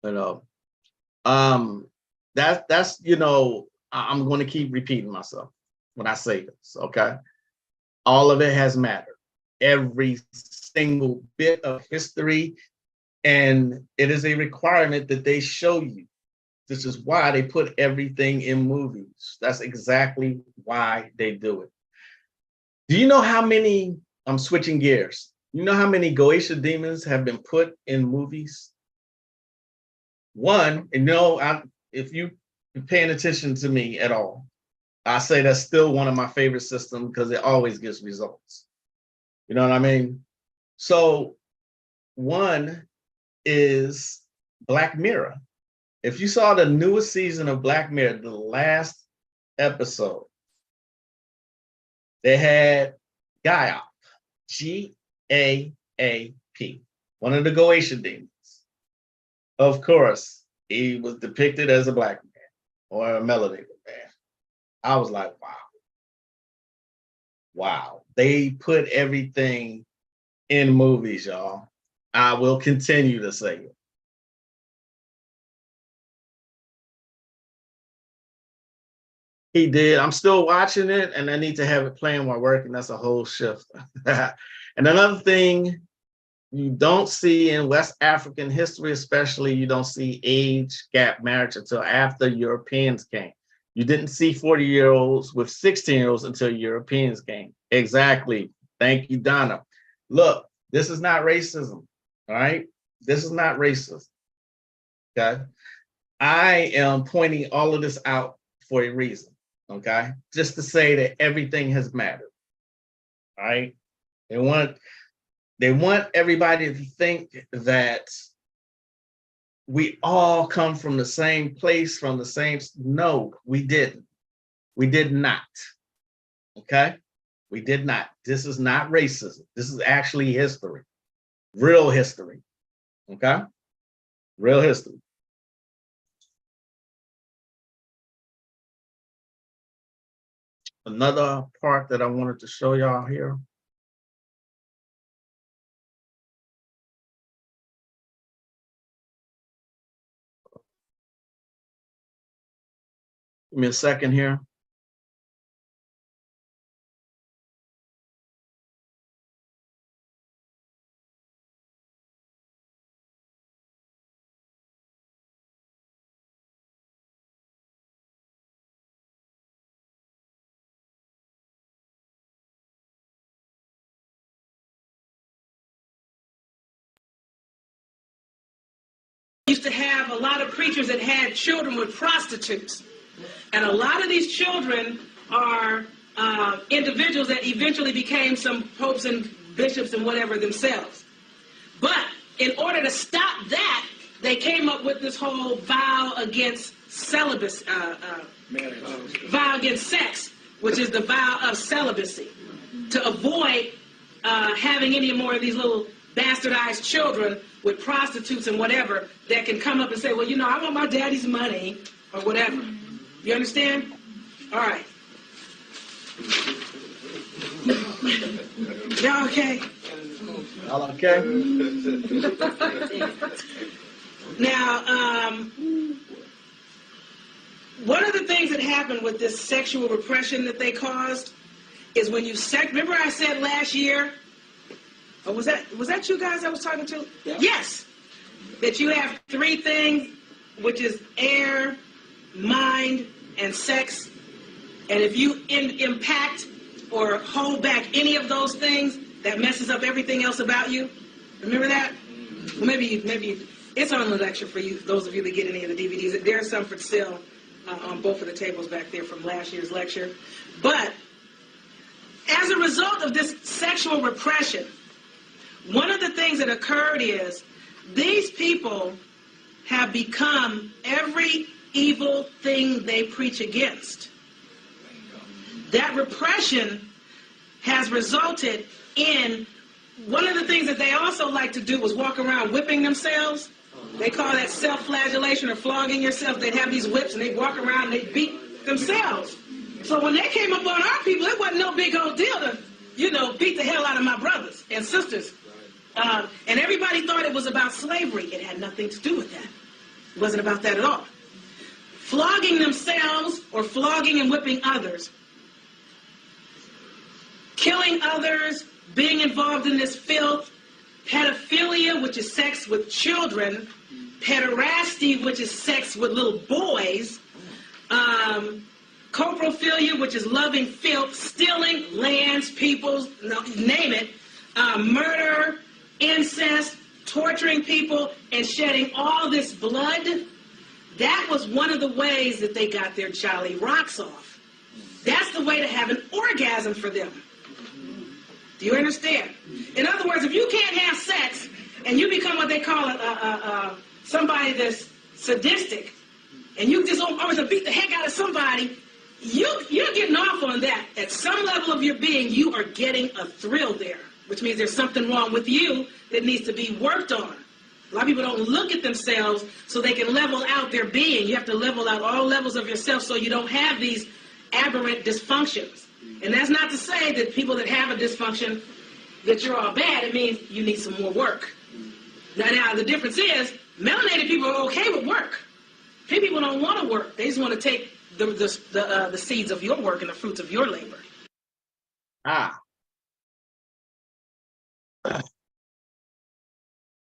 you know, that's you know, I'm going to keep repeating myself when I say this, okay? All of it has mattered. Every single bit of history, and it is a requirement that they show you. This is why they put everything in movies. That's exactly why they do it. Do you know how many, I'm switching gears, you know how many Goetia demons have been put in movies? One, and if you're paying attention to me at all, I say that's still one of my favorite systems because it always gives results. You know what I mean? So one is Black Mirror. If you saw the newest season of Black Mirror, the last episode, they had GAAP, G-A-A-P. one of the Goetian demons. Of course, he was depicted as a black man or a melanated man. I was like, wow. Wow. They put everything in movies, y'all. I will continue to say it. He did. I'm still watching it, and I need to have it playing while working. That's a whole shift. And another thing you don't see in West African history, especially, you don't see age gap marriage until after Europeans came. You didn't see 40-year-olds with 16-year-olds until Europeans came. Exactly. Thank you, Donna. Look, this is not racism, all right? This is not racism, okay? I am pointing all of this out for a reason, okay? Just to say that everything has mattered, all right? They want everybody to think that we all come from the same place, from the same. No, we didn't. We did not. Okay? We did not. This is not racism. This is actually history. Real history. Okay? Real history. Another part that I wanted to show y'all here. Give me a second here. Used to have a lot of preachers that had children with prostitutes. And a lot of these children are individuals that eventually became some popes and bishops and whatever themselves. But in order to stop that, they came up with this whole vow against celibacy, vow against sex, which is the vow of celibacy, to avoid having any more of these little bastardized children with prostitutes and whatever that can come up and say, well, you know, I want my daddy's money or whatever. You understand? All right. Y'all okay? Y'all okay? Now, one of the things that happened with this sexual repression that they caused is when you remember I said last year, or was that you guys I was talking to? Yeah. Yes. That you have three things, which is air, mind, and sex. And if you impact or hold back any of those things, that messes up everything else about you. Remember that? Well, maybe it's on the lecture for you, those of you that get any of the DVDs. There are some for sale on both of the tables back there from last year's lecture. But as a result of this sexual repression, one of the things that occurred is these people have become every evil thing they preach against. That repression has resulted in one of the things that they also like to do was walk around whipping themselves. They call that self-flagellation or flogging yourself. They'd have these whips and they'd walk around and they'd beat themselves. So when they came up on our people, it wasn't no big old deal to, beat the hell out of my brothers and sisters. And everybody thought it was about slavery. It had nothing to do with that. It wasn't about that at all. Flogging themselves or flogging and whipping others, killing others, being involved in this filth, pedophilia, which is sex with children, pederasty, which is sex with little boys, coprophilia, which is loving filth, stealing lands, peoples, name it, murder, incest, torturing people, and shedding all this blood. That was one of the ways that they got their jolly rocks off. That's the way to have an orgasm for them. Do you understand? In other words, if you can't have sex and you become what they call somebody that's sadistic, and you just always beat the heck out of somebody, you're getting off on that. At some level of your being, you are getting a thrill there. which means there's something wrong with you that needs to be worked on. A lot of people don't look at themselves so they can level out their being. You have to level out all levels of yourself so you don't have these aberrant dysfunctions. And that's not to say that people that have a dysfunction, that you're all bad. It means you need some more work. Now the difference is, melanated people are okay with work. Pink people don't want to work. They just want to take the seeds of your work and the fruits of your labor.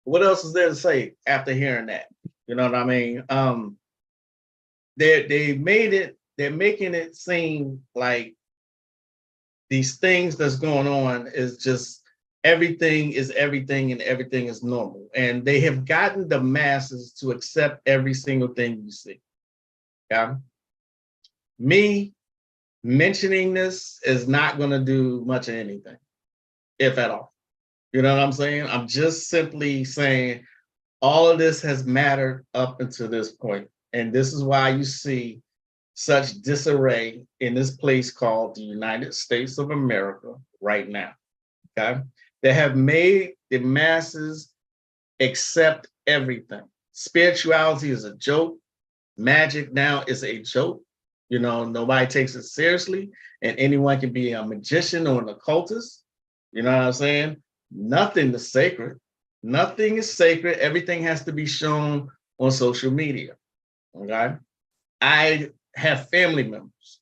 What else is there to say after hearing that? You know what I mean? They're making it seem like these things that's going on is just everything is everything and everything is normal. And they have gotten the masses to accept every single thing you see. Yeah. Me mentioning this is not going to do much of anything, if at all. You know what I'm saying? I'm just simply saying all of this has mattered up until this point. And this is why you see such disarray in this place called the United States of America right now. Okay? They have made the masses accept everything. Spirituality is a joke. Magic now is a joke. You know, nobody takes it seriously, and anyone can be a magician or an occultist. You know what I'm saying? Nothing is sacred. Nothing is sacred. Everything has to be shown on social media. Okay? I have family members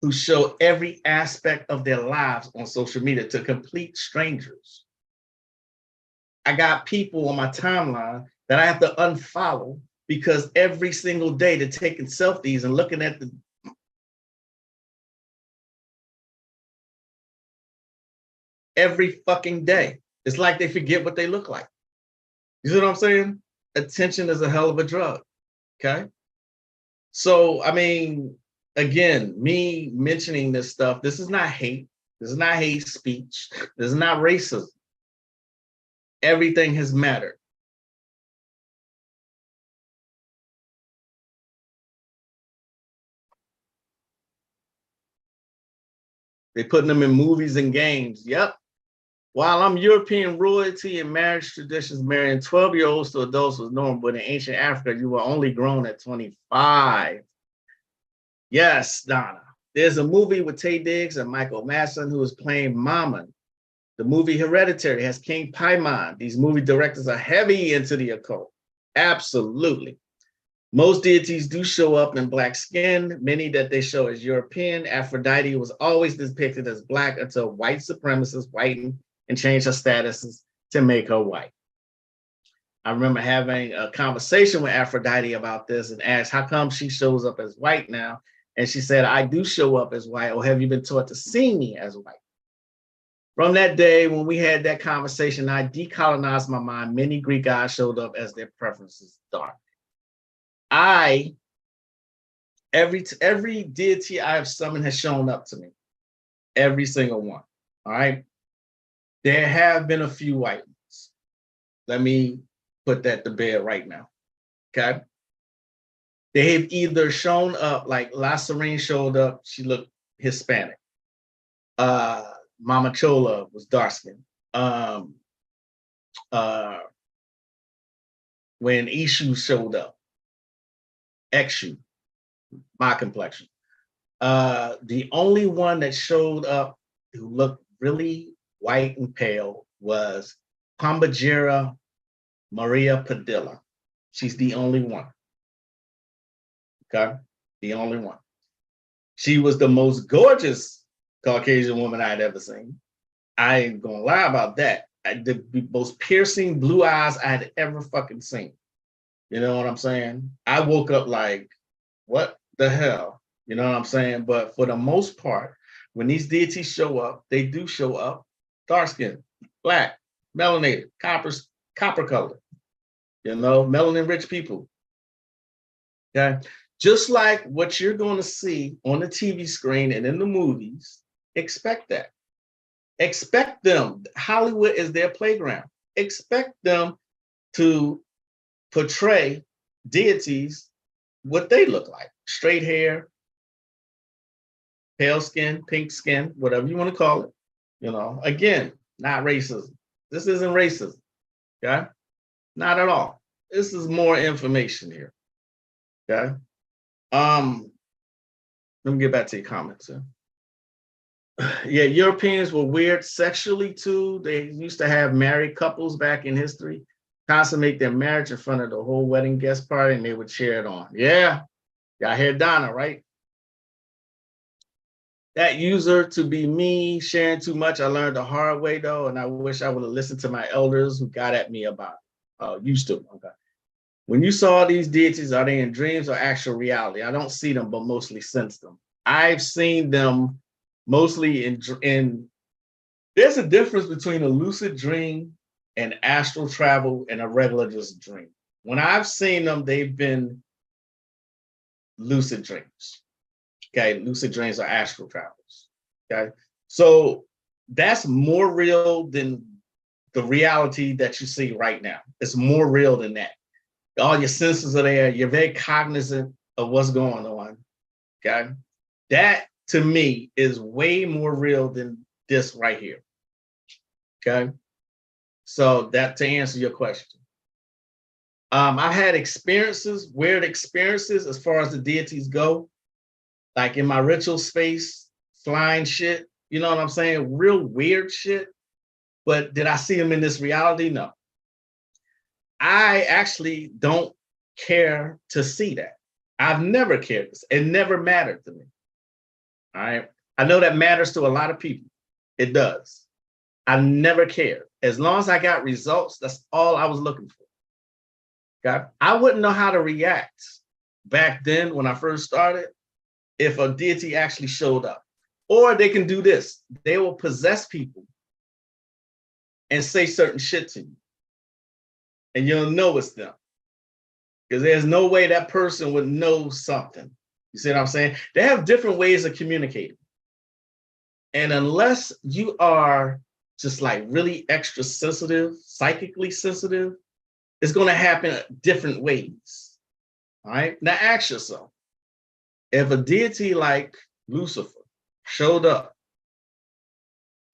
who show every aspect of their lives on social media to complete strangers. I got people on my timeline that I have to unfollow because every single day they're taking selfies and looking at the every fucking day. It's like they forget what they look like. You see what I'm saying? Attention is a hell of a drug. Okay. So, I mean, again, me mentioning this stuff, this is not hate. This is not hate speech. This is not racism. Everything has mattered. They're putting them in movies and games. Yep. While I'm European royalty and marriage traditions, marrying 12-year-olds to adults was normal, but in ancient Africa, you were only grown at 25. Yes, Donna. There's a movie with Taye Diggs and Michael Madsen who is playing Mammon. The movie Hereditary has King Paimon. These movie directors are heavy into the occult. Absolutely. Most deities do show up in black skin, many that they show as European. Aphrodite was always depicted as black until white supremacists whitened and changed her statuses to make her white. I remember having a conversation with Aphrodite about this and asked, how come she shows up as white now? And she said, I do show up as white, or have you been taught to see me as white? From that day, when we had that conversation, I decolonized my mind. Many Greek gods showed up as their preferences dark. Every deity I have summoned has shown up to me. Every single one, all right? There have been a few white ones. Let me put that to bed right now, okay? They have either shown up, like La Serene showed up, she looked Hispanic. Mama Chola was dark skinned. When Ishu showed up, Exu, my complexion. The only one that showed up who looked really white and pale was Pambajira Maria Padilla. She's the only one. Okay, the only one. She was the most gorgeous Caucasian woman I'd ever seen. I ain't gonna lie about that. The most piercing blue eyes I'd ever fucking seen. You know what I'm saying? I woke up like, what the hell? You know what I'm saying? But for the most part, when these deities show up, they do show up dark skinned, black, melanated, copper color, you know, melanin rich people. Okay. Just like what you're going to see on the TV screen and in the movies, expect that. Expect them. Hollywood is their playground. Expect them to portray deities what they look like. Straight hair, pale skin, pink skin, whatever you want to call it. You know, again, not racism. This isn't racism, okay? Not at all. This is more information here, okay? Let me get back to your comments. Yeah, Europeans were weird sexually too. They used to have married couples back in history consummate their marriage in front of the whole wedding guest party, and they would cheer it on. Yeah, y'all hear Donna, right? That user to be me, sharing too much. I learned the hard way though, and I wish I would have listened to my elders who got at me about it. Used to. Okay. When you saw these deities, are they in dreams or actual reality? I don't see them, but mostly sense them. I've seen them mostly in there's a difference between a lucid dream and astral travel and a regular just dream. When I've seen them, they've been lucid dreams. Okay, lucid dreams are astral travels. Okay, so that's more real than the reality that you see right now. It's more real than that. All your senses are there. You're very cognizant of what's going on. Okay, that to me is way more real than this right here. Okay, so that to answer your question. I've had experiences, weird experiences as far as the deities go, like in my ritual space, flying shit, you know what I'm saying? Real weird shit. But did I see them in this reality? No. I actually don't care to see that. I've never cared. It never mattered to me. All right. I know that matters to a lot of people. It does. I never cared. As long as I got results, that's all I was looking for. Okay. I wouldn't know how to react back then when I first started if a deity actually showed up. Or they can do this. They will possess people and say certain shit to you. And you'll know it's them. Because there's no way that person would know something. You see what I'm saying? They have different ways of communicating. And unless you are just like really extra sensitive, psychically sensitive, it's going to happen different ways. All right. Now ask yourself, if a deity like Lucifer showed up,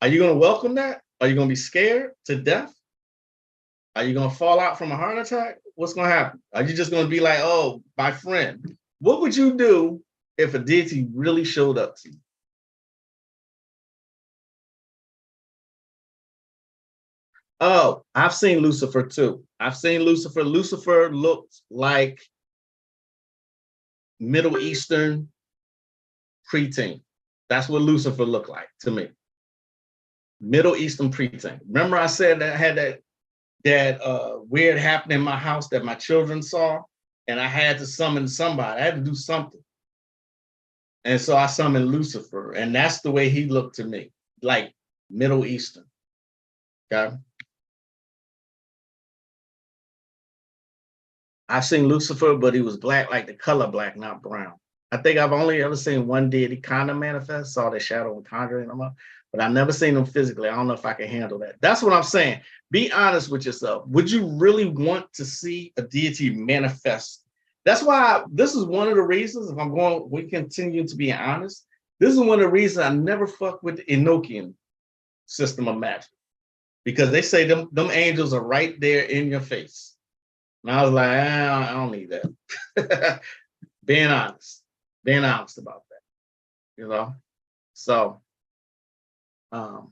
are you going to welcome that? Are you going to be scared to death? Are you going to fall out from a heart attack? What's going to happen? Are you just going to be like, oh, my friend? What would you do if a deity really showed up to you? Oh, I've seen Lucifer too. I've seen Lucifer. Lucifer looked like Middle Eastern preteen. That's what Lucifer looked like to me. Middle Eastern preteen. Remember I said that I had that weird happening in my house that my children saw, and I had to summon somebody. I had to do something. And so I summoned Lucifer, and that's the way he looked to me, like Middle Eastern. Okay. I've seen Lucifer, but he was black, like the color black, not brown. I think I've only ever seen one deity kind of manifest, saw the shadow and conjuring them up, but I've never seen them physically. I don't know if I can handle that. That's what I'm saying. Be honest with yourself. Would you really want to see a deity manifest? That's why this is one of the reasons, if I'm going, we continue to be honest, this is one of the reasons I never fuck with the Enochian system of magic, because they say them angels are right there in your face. And I was like, I don't need that. Being honest about that, you know? So, the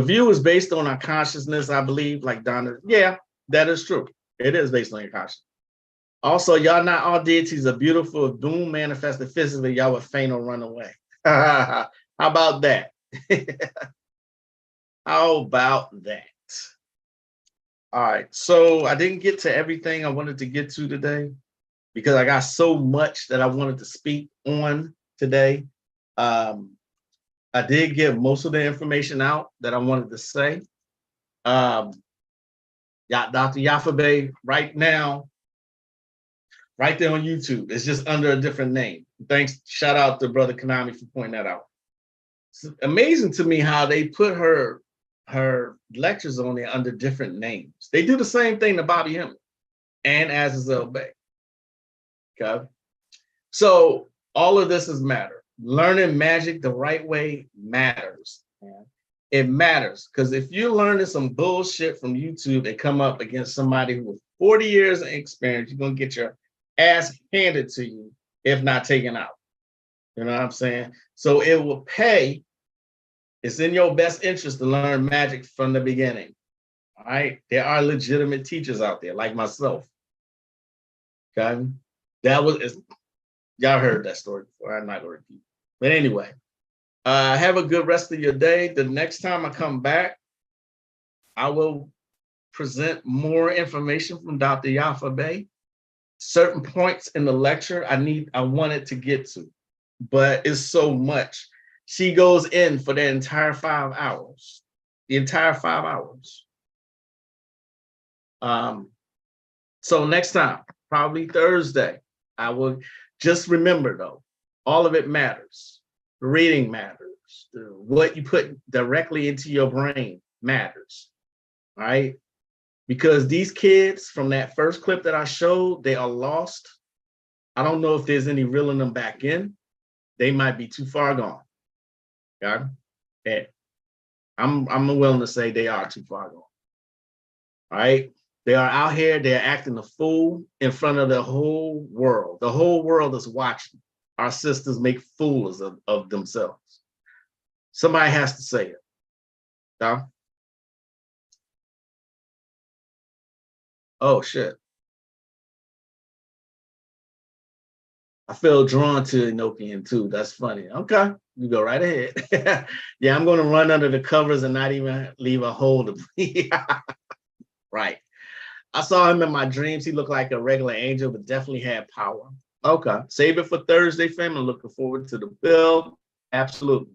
view is based on our consciousness, I believe, like Donna. Yeah, that is true. It is based on your consciousness. Also, y'all not all deities are beautiful. If doom manifested physically, y'all would faint or run away. How about that? How about that? All right, so I didn't get to everything I wanted to get to today because I got so much that I wanted to speak on today. I did give most of the information out that I wanted to say. Dr. Yafabe, right now, right there on YouTube, it's just under a different name. Thanks, shout out to Brother Konami for pointing that out. It's amazing to me how they put her lectures on there under different names. They do the same thing to Bobby Hemming and Azazel Bay. Okay, so all of this is matter. learning magic the right way matters, man. It matters, because if you're learning some bullshit from YouTube and come up against somebody with 40 years of experience, you're gonna get your ass handed to you, if not taken out. You know what I'm saying? So it will pay. It's in your best interest to learn magic from the beginning. All right. There are legitimate teachers out there, like myself. Okay. Y'all heard that story before. I'm not gonna repeat. But anyway, have a good rest of your day. The next time I come back, I will present more information from Dr. Yafa Bey. Certain points in the lecture I wanted to get to, but it's so much. She goes in for the entire 5 hours. The entire 5 hours. So next time, probably Thursday, I will just remember though, all of it matters. The reading matters. What you put directly into your brain matters, right? Because these kids from that first clip that I showed, they are lost. I don't know if there's any reeling them back in. They might be too far gone. Got it? I'm willing to say they are too far gone. All right? They are out here, they're acting a fool in front of the whole world. The whole world is watching our sisters make fools of themselves. Somebody has to say it. Yeah? Oh, shit. I feel drawn to Enochian too. That's funny. Okay, you go right ahead. Yeah, I'm going to run under the covers and not even leave a hole to breathe. Right. I saw him in my dreams. He looked like a regular angel, but definitely had power. Okay, save it for Thursday, fam. I'm looking forward to the build. Absolutely.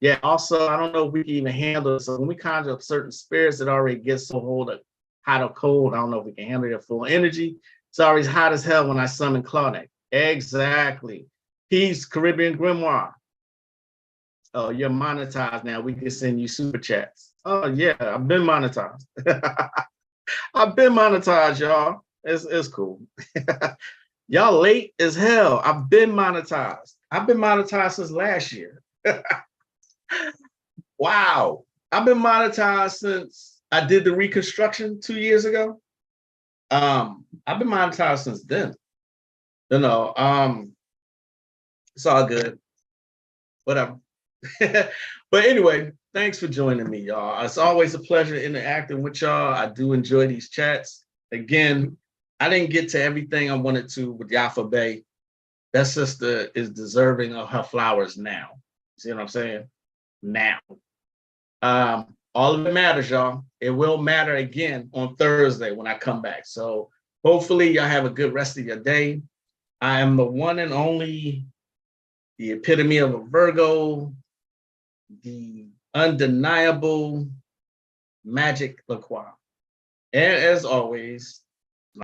Yeah, also, I don't know if we can even handle it. So when we conjure up certain spirits that already get so hot or cold, I don't know if we can handle their full energy. It's always hot as hell when I summon Claudette. Exactly. Peace, Caribbean Grimoire. Oh, you're monetized now. We can send you super chats. Oh, yeah, I've been monetized. I've been monetized, y'all. It's cool. Y'all late as hell. I've been monetized. I've been monetized since last year. Wow. I've been monetized since I did the reconstruction 2 years ago. I've been monetized since then. You know, it's all good. Whatever. But anyway, thanks for joining me, y'all. It's always a pleasure interacting with y'all. I do enjoy these chats. Again, I didn't get to everything I wanted to with Yafa Bey. That sister is deserving of her flowers now. See what I'm saying? Now. All of it matters, y'all. It will matter again on Thursday when I come back. So hopefully y'all have a good rest of your day. I am the one and only, the epitome of a Virgo, the undeniable Magick LaCroix. And as always,